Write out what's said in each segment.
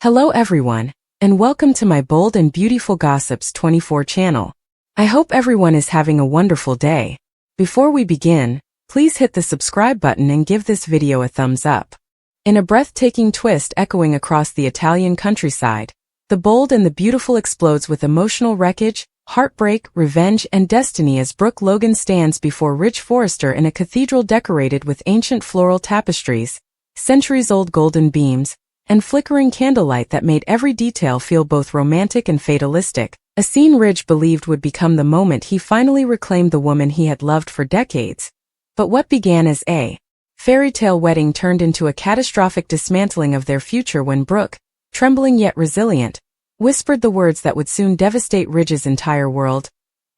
Hello everyone, and welcome to my Bold and Beautiful Gossips 24 channel. I hope everyone is having a wonderful day. Before we begin, please hit the subscribe button and give this video a thumbs up. In a breathtaking twist echoing across the Italian countryside, the Bold and the Beautiful explodes with emotional wreckage, heartbreak, revenge, and destiny as Brooke Logan stands before Ridge Forrester in a cathedral decorated with ancient floral tapestries, centuries-old golden beams, and flickering candlelight that made every detail feel both romantic and fatalistic, a scene Ridge believed would become the moment he finally reclaimed the woman he had loved for decades. But what began as a fairy tale wedding turned into a catastrophic dismantling of their future when Brooke, trembling yet resilient, whispered the words that would soon devastate Ridge's entire world.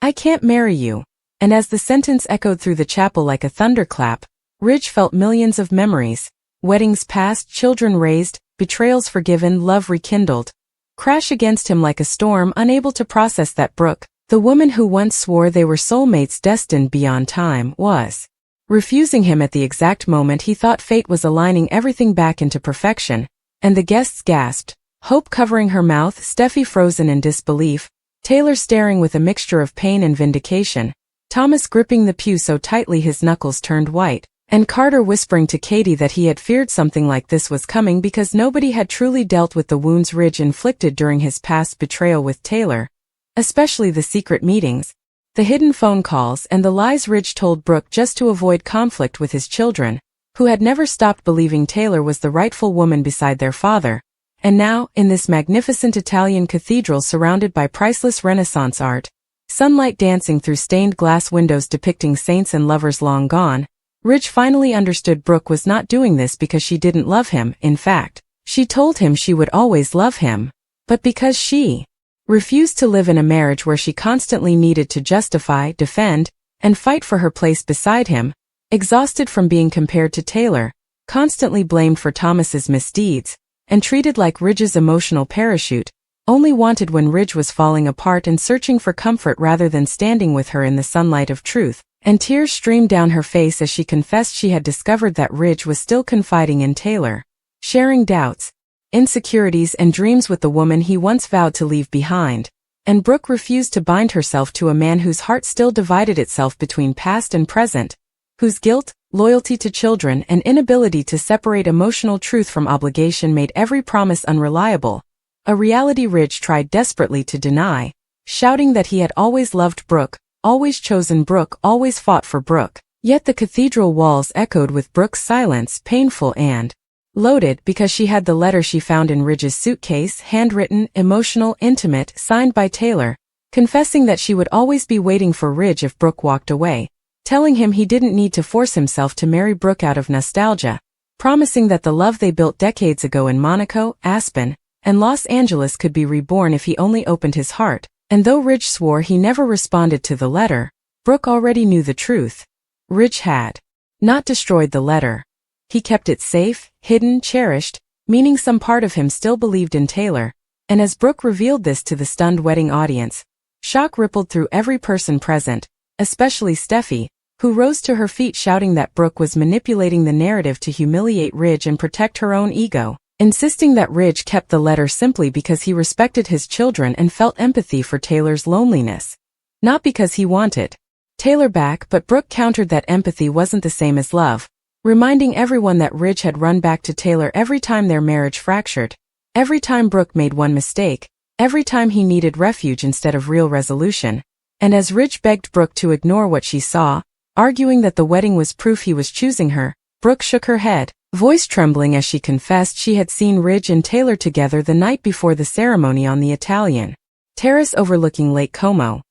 "I can't marry you." And as the sentence echoed through the chapel like a thunderclap, Ridge felt millions of memories, weddings past, children raised, betrayals forgiven, love rekindled, crash against him like a storm, unable to process that Brooke, the woman who once swore they were soulmates destined beyond time, was refusing him at the exact moment he thought fate was aligning everything back into perfection. And the guests gasped, Hope covering her mouth, Steffi frozen in disbelief, Taylor staring with a mixture of pain and vindication, Thomas gripping the pew so tightly his knuckles turned white, and Carter whispering to Katie that he had feared something like this was coming because nobody had truly dealt with the wounds Ridge inflicted during his past betrayal with Taylor, especially the secret meetings, the hidden phone calls, and the lies Ridge told Brooke just to avoid conflict with his children, who had never stopped believing Taylor was the rightful woman beside their father. And now, in this magnificent Italian cathedral surrounded by priceless Renaissance art, sunlight dancing through stained glass windows depicting saints and lovers long gone, Ridge finally understood Brooke was not doing this because she didn't love him. In fact, she told him she would always love him, but because she refused to live in a marriage where she constantly needed to justify, defend, and fight for her place beside him, exhausted from being compared to Taylor, constantly blamed for Thomas's misdeeds, and treated like Ridge's emotional parachute, only wanted when Ridge was falling apart and searching for comfort rather than standing with her in the sunlight of truth. And tears streamed down her face as she confessed she had discovered that Ridge was still confiding in Taylor, sharing doubts, insecurities, and dreams with the woman he once vowed to leave behind. And Brooke refused to bind herself to a man whose heart still divided itself between past and present, whose guilt, loyalty to children, and inability to separate emotional truth from obligation made every promise unreliable, a reality Ridge tried desperately to deny, shouting that he had always loved Brooke, always chosen Brooke, always fought for Brooke. Yet the cathedral walls echoed with Brooke's silence, painful and loaded because she had the letter she found in Ridge's suitcase, handwritten, emotional, intimate, signed by Taylor, confessing that she would always be waiting for Ridge if Brooke walked away, telling him he didn't need to force himself to marry Brooke out of nostalgia, promising that the love they built decades ago in Monaco, Aspen, and Los Angeles could be reborn if he only opened his heart. And though Ridge swore he never responded to the letter, Brooke already knew the truth. Ridge had not destroyed the letter. He kept it safe, hidden, cherished, meaning some part of him still believed in Taylor. And as Brooke revealed this to the stunned wedding audience, shock rippled through every person present, especially Steffi, who rose to her feet shouting that Brooke was manipulating the narrative to humiliate Ridge and protect her own ego, insisting that Ridge kept the letter simply because he respected his children and felt empathy for Taylor's loneliness. Not because he wanted Taylor back, but Brooke countered that empathy wasn't the same as love, reminding everyone that Ridge had run back to Taylor every time their marriage fractured, every time Brooke made one mistake, every time he needed refuge instead of real resolution. And as Ridge begged Brooke to ignore what she saw, arguing that the wedding was proof he was choosing her, Brooke shook her head, voice trembling as she confessed she had seen Ridge and Taylor together the night before the ceremony on the Italian terrace overlooking Lake Como,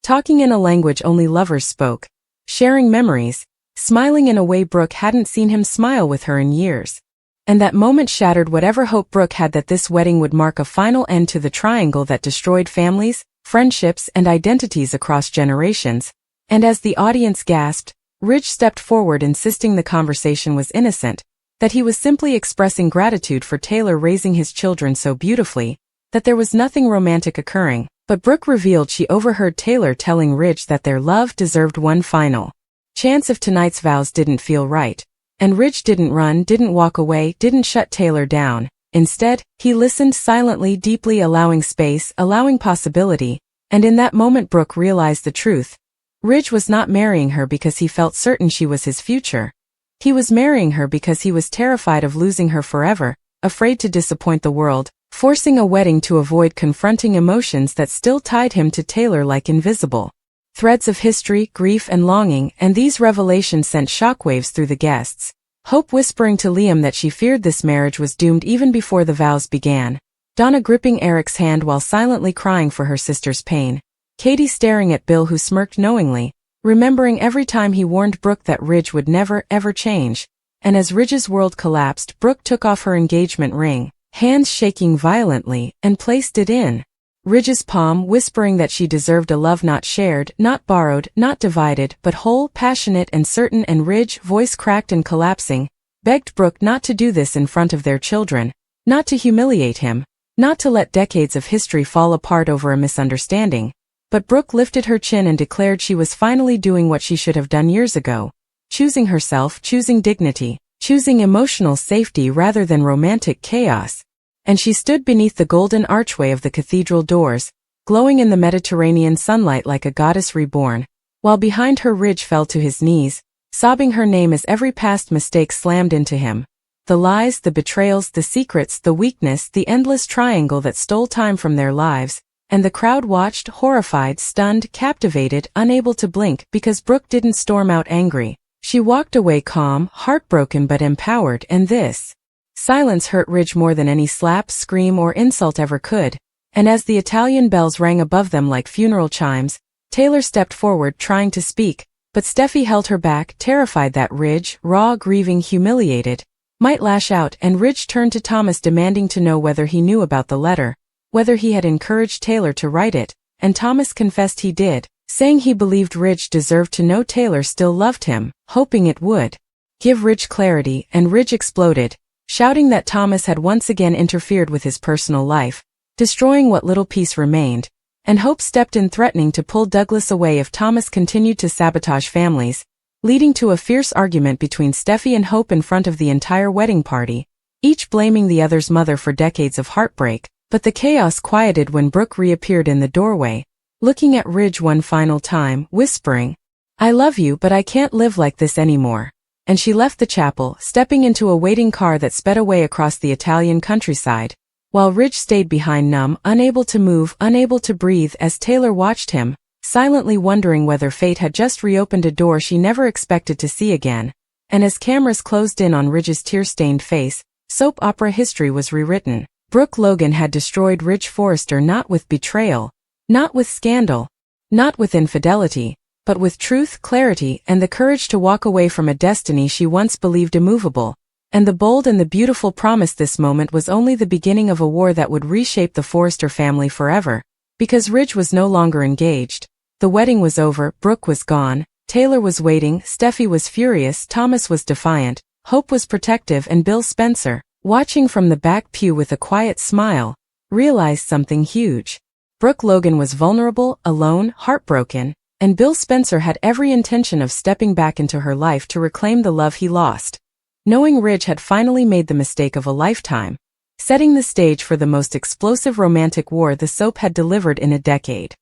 talking in a language only lovers spoke, sharing memories, smiling in a way Brooke hadn't seen him smile with her in years. And that moment shattered whatever hope Brooke had that this wedding would mark a final end to the triangle that destroyed families, friendships, and identities across generations. And as the audience gasped, Ridge stepped forward insisting the conversation was innocent, that he was simply expressing gratitude for Taylor raising his children so beautifully, that there was nothing romantic occurring. But Brooke revealed she overheard Taylor telling Ridge that their love deserved one final chance if tonight's vows didn't feel right. And Ridge didn't run, didn't walk away, didn't shut Taylor down. Instead, he listened silently, deeply, allowing space, allowing possibility, and in that moment Brooke realized the truth. Ridge was not marrying her because he felt certain she was his future. He was marrying her because he was terrified of losing her forever, afraid to disappoint the world, forcing a wedding to avoid confronting emotions that still tied him to Taylor like invisible threads of history, grief and longing, and these revelations sent shockwaves through the guests. Hope whispering to Liam that she feared this marriage was doomed even before the vows began. Donna gripping Eric's hand while silently crying for her sister's pain. Katie staring at Bill who smirked knowingly, remembering every time he warned Brooke that Ridge would never, ever change. And as Ridge's world collapsed, Brooke took off her engagement ring, hands shaking violently, and placed it in Ridge's palm, whispering that she deserved a love not shared, not borrowed, not divided, but whole, passionate and certain. And Ridge, voice cracked and collapsing, begged Brooke not to do this in front of their children, not to humiliate him, not to let decades of history fall apart over a misunderstanding. But Brooke lifted her chin and declared she was finally doing what she should have done years ago, choosing herself, choosing dignity, choosing emotional safety rather than romantic chaos. And she stood beneath the golden archway of the cathedral doors, glowing in the Mediterranean sunlight like a goddess reborn, while behind her Ridge fell to his knees, sobbing her name as every past mistake slammed into him. The lies, the betrayals, the secrets, the weakness, the endless triangle that stole time from their lives, and the crowd watched, horrified, stunned, captivated, unable to blink because Brooke didn't storm out angry. She walked away calm, heartbroken but empowered, and this silence hurt Ridge more than any slap, scream or insult ever could. And as the Italian bells rang above them like funeral chimes, Taylor stepped forward trying to speak, but Steffi held her back, terrified that Ridge, raw, grieving, humiliated, might lash out. And Ridge turned to Thomas demanding to know whether he knew about the letter, whether he had encouraged Taylor to write it, and Thomas confessed he did, saying he believed Ridge deserved to know Taylor still loved him, hoping it would give Ridge clarity. And Ridge exploded, shouting that Thomas had once again interfered with his personal life, destroying what little peace remained, and Hope stepped in threatening to pull Douglas away if Thomas continued to sabotage families, leading to a fierce argument between Steffi and Hope in front of the entire wedding party, each blaming the other's mother for decades of heartbreak. But the chaos quieted when Brooke reappeared in the doorway, looking at Ridge one final time, whispering, "I love you but I can't live like this anymore." And she left the chapel, stepping into a waiting car that sped away across the Italian countryside, while Ridge stayed behind, numb, unable to move, unable to breathe as Taylor watched him, silently wondering whether fate had just reopened a door she never expected to see again. And as cameras closed in on Ridge's tear-stained face, soap opera history was rewritten. Brooke Logan had destroyed Ridge Forrester not with betrayal, not with scandal, not with infidelity, but with truth, clarity, and the courage to walk away from a destiny she once believed immovable. And the bold and the beautiful promise this moment was only the beginning of a war that would reshape the Forrester family forever. Because Ridge was no longer engaged. The wedding was over, Brooke was gone, Taylor was waiting, Steffi was furious, Thomas was defiant, Hope was protective, and Bill Spencer, watching from the back pew with a quiet smile, realized something huge. Brooke Logan was vulnerable, alone, heartbroken, and Bill Spencer had every intention of stepping back into her life to reclaim the love he lost. Knowing Ridge had finally made the mistake of a lifetime, setting the stage for the most explosive romantic war the soap had delivered in a decade.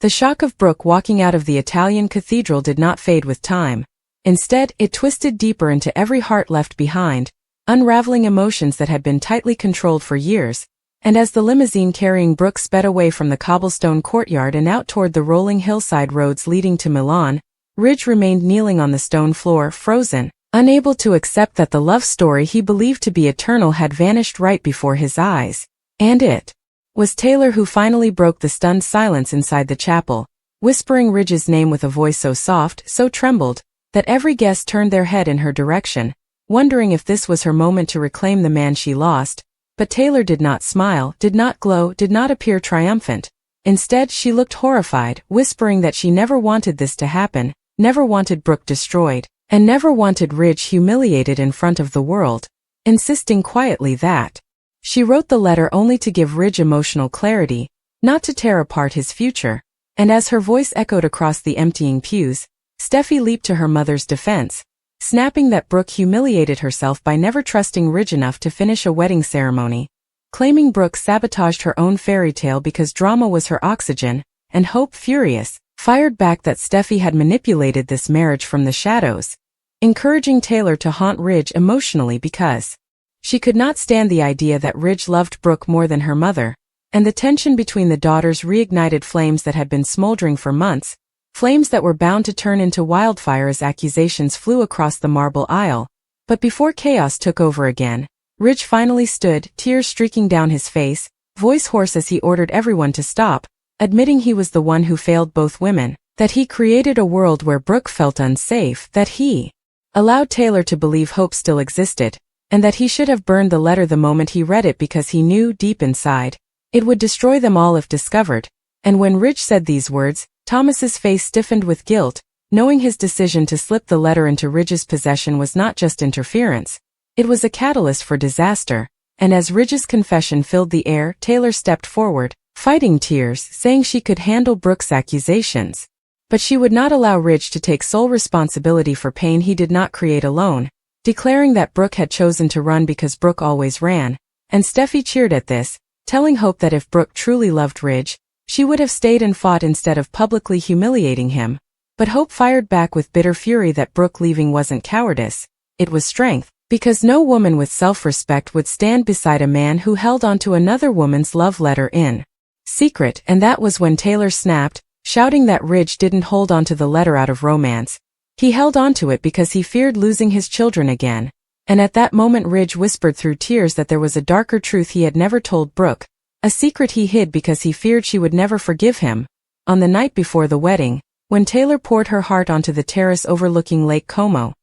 The shock of Brooke walking out of the Italian cathedral did not fade with time. Instead, it twisted deeper into every heart left behind, unraveling emotions that had been tightly controlled for years. And as the limousine carrying Brooke sped away from the cobblestone courtyard and out toward the rolling hillside roads leading to Milan, Ridge remained kneeling on the stone floor, frozen, unable to accept that the love story he believed to be eternal had vanished right before his eyes. And it was Taylor who finally broke the stunned silence inside the chapel, whispering Ridge's name with a voice so soft, so trembled, that every guest turned their head in her direction, wondering if this was her moment to reclaim the man she lost. But Taylor did not smile, did not glow, did not appear triumphant. Instead, she looked horrified, whispering that she never wanted this to happen, never wanted Brooke destroyed, and never wanted Ridge humiliated in front of the world, insisting quietly that she wrote the letter only to give Ridge emotional clarity, not to tear apart his future. And as her voice echoed across the emptying pews, Steffi leaped to her mother's defense, snapping that Brooke humiliated herself by never trusting Ridge enough to finish a wedding ceremony, claiming Brooke sabotaged her own fairy tale because drama was her oxygen, and Hope, furious, fired back that Steffi had manipulated this marriage from the shadows, encouraging Taylor to haunt Ridge emotionally because she could not stand the idea that Ridge loved Brooke more than her mother, and the tension between the daughters reignited flames that had been smoldering for months, flames that were bound to turn into wildfire as accusations flew across the marble aisle. But before chaos took over again, Ridge finally stood, tears streaking down his face, voice hoarse as he ordered everyone to stop, admitting he was the one who failed both women, that he created a world where Brooke felt unsafe, that he allowed Taylor to believe hope still existed, and that he should have burned the letter the moment he read it because he knew, deep inside, it would destroy them all if discovered. And when Ridge said these words, Thomas's face stiffened with guilt, knowing his decision to slip the letter into Ridge's possession was not just interference. It was a catalyst for disaster, and as Ridge's confession filled the air, Taylor stepped forward, fighting tears, saying she could handle Brooke's accusations. But she would not allow Ridge to take sole responsibility for pain he did not create alone, declaring that Brooke had chosen to run because Brooke always ran, and Steffi cheered at this, telling Hope that if Brooke truly loved Ridge, she would have stayed and fought instead of publicly humiliating him. But Hope fired back with bitter fury that Brooke leaving wasn't cowardice, it was strength, because no woman with self-respect would stand beside a man who held onto another woman's love letter in secret, and that was when Taylor snapped, shouting that Ridge didn't hold onto the letter out of romance. He held onto it because he feared losing his children again, and at that moment Ridge whispered through tears that there was a darker truth he had never told Brooke, a secret he hid because he feared she would never forgive him. On the night before the wedding, when Taylor poured her heart onto the terrace overlooking Lake Como,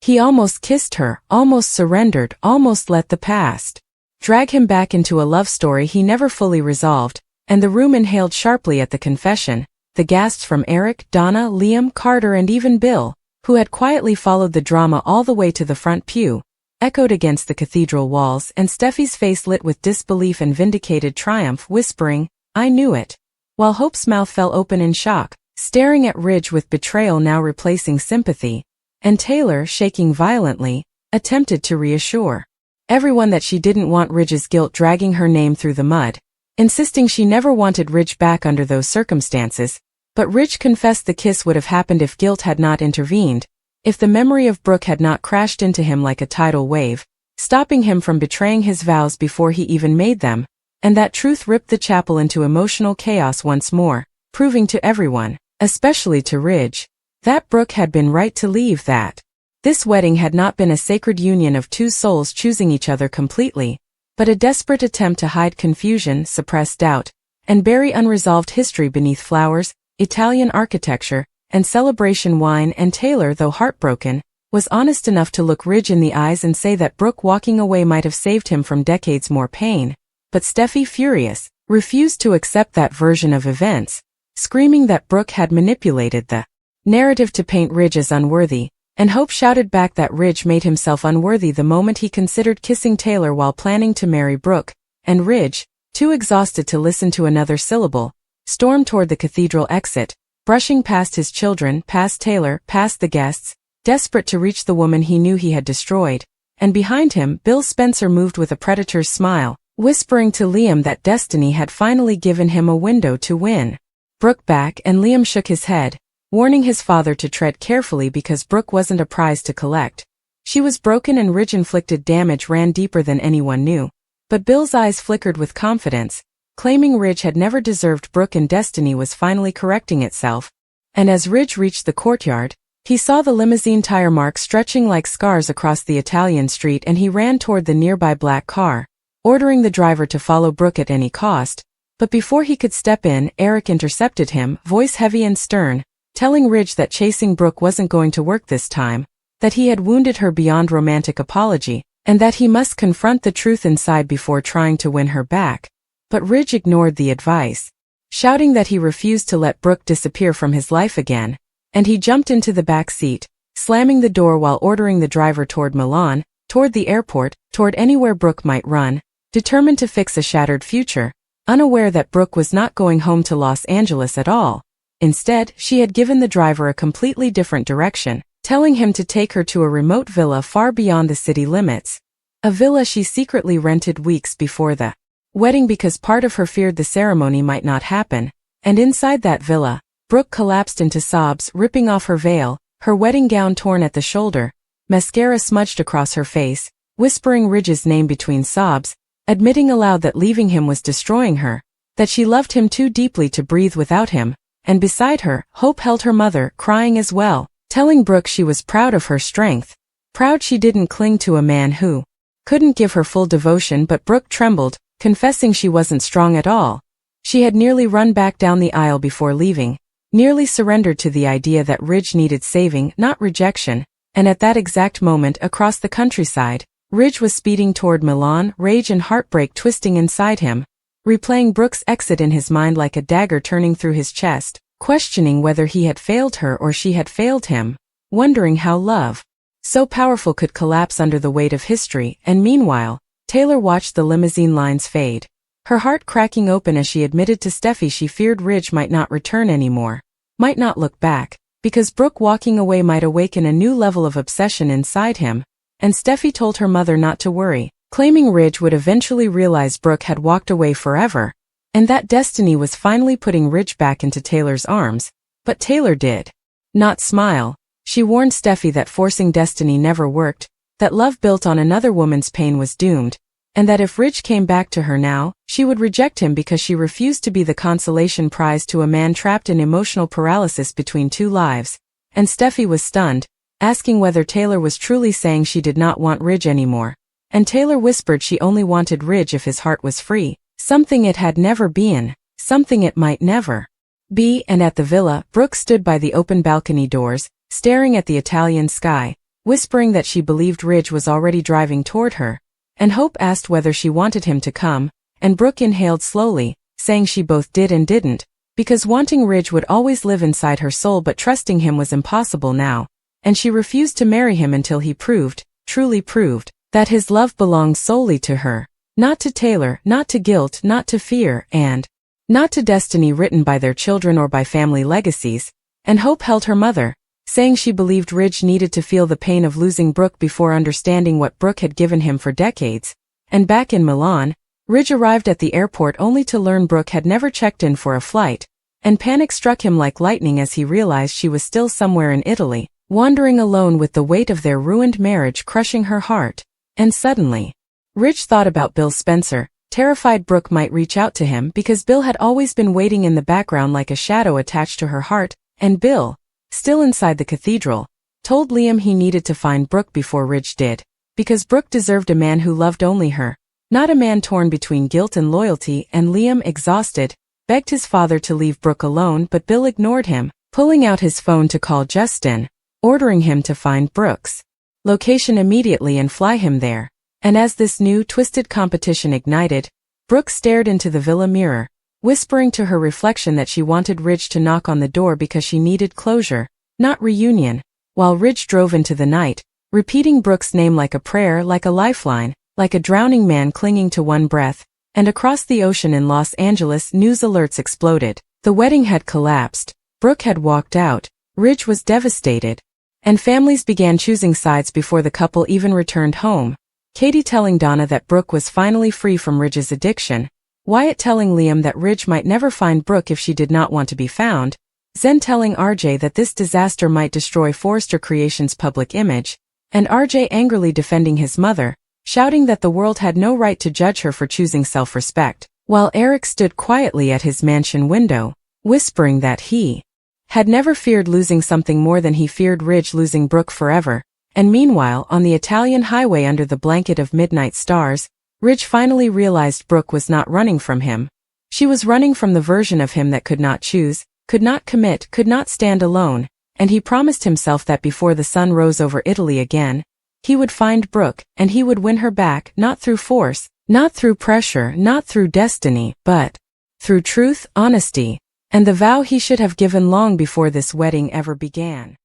he almost kissed her, almost surrendered, almost let the past drag him back into a love story he never fully resolved, and the room inhaled sharply at the confession. The gasps from Eric, Donna, Liam, Carter and even Bill, who had quietly followed the drama all the way to the front pew, echoed against the cathedral walls, and Steffi's face lit with disbelief and vindicated triumph, whispering, "I knew it," while Hope's mouth fell open in shock, staring at Ridge with betrayal now replacing sympathy, and Taylor, shaking violently, attempted to reassure everyone that she didn't want Ridge's guilt dragging her name through the mud, insisting she never wanted Ridge back under those circumstances. But Ridge confessed the kiss would have happened if guilt had not intervened, if the memory of Brooke had not crashed into him like a tidal wave, stopping him from betraying his vows before he even made them, and that truth ripped the chapel into emotional chaos once more, proving to everyone, especially to Ridge, that Brooke had been right to leave, that this wedding had not been a sacred union of two souls choosing each other completely, but a desperate attempt to hide confusion, suppress doubt, and bury unresolved history beneath flowers, Italian architecture, and celebration wine. And Taylor, though heartbroken, was honest enough to look Ridge in the eyes and say that Brooke walking away might have saved him from decades more pain. But Steffi, furious, refused to accept that version of events, screaming that Brooke had manipulated the narrative to paint Ridge as unworthy, and Hope shouted back that Ridge made himself unworthy the moment he considered kissing Taylor while planning to marry Brooke, and Ridge, too exhausted to listen to another syllable, stormed toward the cathedral exit, brushing past his children, past Taylor, past the guests, desperate to reach the woman he knew he had destroyed. And behind him, Bill Spencer moved with a predator's smile, whispering to Liam that destiny had finally given him a window to win Brooke back, and Liam shook his head, warning his father to tread carefully because Brooke wasn't a prize to collect. She was broken and Ridge-inflicted damage ran deeper than anyone knew. But Bill's eyes flickered with confidence, claiming Ridge had never deserved Brooke and destiny was finally correcting itself. And as Ridge reached the courtyard, he saw the limousine tire marks stretching like scars across the Italian street, and he ran toward the nearby black car, ordering the driver to follow Brooke at any cost. But before he could step in, Eric intercepted him, voice heavy and stern, telling Ridge that chasing Brooke wasn't going to work this time, that he had wounded her beyond romantic apology, and that he must confront the truth inside before trying to win her back. But Ridge ignored the advice, shouting that he refused to let Brooke disappear from his life again, and he jumped into the back seat, slamming the door while ordering the driver toward Milan, toward the airport, toward anywhere Brooke might run, determined to fix a shattered future, unaware that Brooke was not going home to Los Angeles at all. Instead, she had given the driver a completely different direction, telling him to take her to a remote villa far beyond the city limits, a villa she secretly rented weeks before the wedding because part of her feared the ceremony might not happen, and inside that villa, Brooke collapsed into sobs, ripping off her veil, her wedding gown torn at the shoulder, mascara smudged across her face, whispering Ridge's name between sobs, admitting aloud that leaving him was destroying her, that she loved him too deeply to breathe without him, and beside her, Hope held her mother, crying as well, telling Brooke she was proud of her strength, proud she didn't cling to a man who couldn't give her full devotion. But Brooke trembled, confessing she wasn't strong at all. She had nearly run back down the aisle before leaving, nearly surrendered to the idea that Ridge needed saving, not rejection, and at that exact moment across the countryside, Ridge was speeding toward Milan, rage and heartbreak twisting inside him, replaying Brooke's exit in his mind like a dagger turning through his chest, questioning whether he had failed her or she had failed him, wondering how love, so powerful, could collapse under the weight of history. And meanwhile, Taylor watched the limousine lines fade, her heart cracking open as she admitted to Steffi she feared Ridge might not return anymore, might not look back, because Brooke walking away might awaken a new level of obsession inside him. And Steffi told her mother not to worry, claiming Ridge would eventually realize Brooke had walked away forever, and that destiny was finally putting Ridge back into Taylor's arms. But Taylor did not smile. She warned Steffi that forcing destiny never worked, that love built on another woman's pain was doomed, and that if Ridge came back to her now, she would reject him because she refused to be the consolation prize to a man trapped in emotional paralysis between two lives. And Steffi was stunned, asking whether Taylor was truly saying she did not want Ridge anymore. And Taylor whispered she only wanted Ridge if his heart was free, something it had never been, something it might never be. And at the villa, Brooke stood by the open balcony doors, staring at the Italian sky, whispering that she believed Ridge was already driving toward her, and Hope asked whether she wanted him to come, and Brooke inhaled slowly, saying she both did and didn't, because wanting Ridge would always live inside her soul but trusting him was impossible now, and she refused to marry him until he proved, truly proved, that his love belonged solely to her, not to Taylor, not to guilt, not to fear, and not to destiny written by their children or by family legacies. And Hope held her mother, saying she believed Ridge needed to feel the pain of losing Brooke before understanding what Brooke had given him for decades. And back in Milan, Ridge arrived at the airport only to learn Brooke had never checked in for a flight, and panic struck him like lightning as he realized she was still somewhere in Italy, wandering alone with the weight of their ruined marriage crushing her heart. And suddenly, Ridge thought about Bill Spencer, terrified Brooke might reach out to him because Bill had always been waiting in the background like a shadow attached to her heart, and Bill, still inside the cathedral, told Liam he needed to find Brooke before Ridge did, because Brooke deserved a man who loved only her, not a man torn between guilt and loyalty. And Liam, exhausted, begged his father to leave Brooke alone, but Bill ignored him, pulling out his phone to call Justin, ordering him to find Brooke's location immediately and fly him there. And as this new, twisted competition ignited, Brooke stared into the villa mirror, whispering to her reflection that she wanted Ridge to knock on the door because she needed closure, not reunion, while Ridge drove into the night, repeating Brooke's name like a prayer, like a lifeline, like a drowning man clinging to one breath. And across the ocean in Los Angeles, news alerts exploded. The wedding had collapsed, Brooke had walked out, Ridge was devastated, and families began choosing sides before the couple even returned home. Katie telling Donna that Brooke was finally free from Ridge's addiction, Wyatt telling Liam that Ridge might never find Brooke if she did not want to be found, Zen telling RJ that this disaster might destroy Forrester Creations' public image, and RJ angrily defending his mother, shouting that the world had no right to judge her for choosing self-respect, while Eric stood quietly at his mansion window, whispering that he had never feared losing something more than he feared Ridge losing Brooke forever. And meanwhile, on the Italian highway under the blanket of midnight stars, Ridge finally realized Brooke was not running from him. She was running from the version of him that could not choose, could not commit, could not stand alone, and he promised himself that before the sun rose over Italy again, he would find Brooke, and he would win her back, not through force, not through pressure, not through destiny, but through truth, honesty, and the vow he should have given long before this wedding ever began.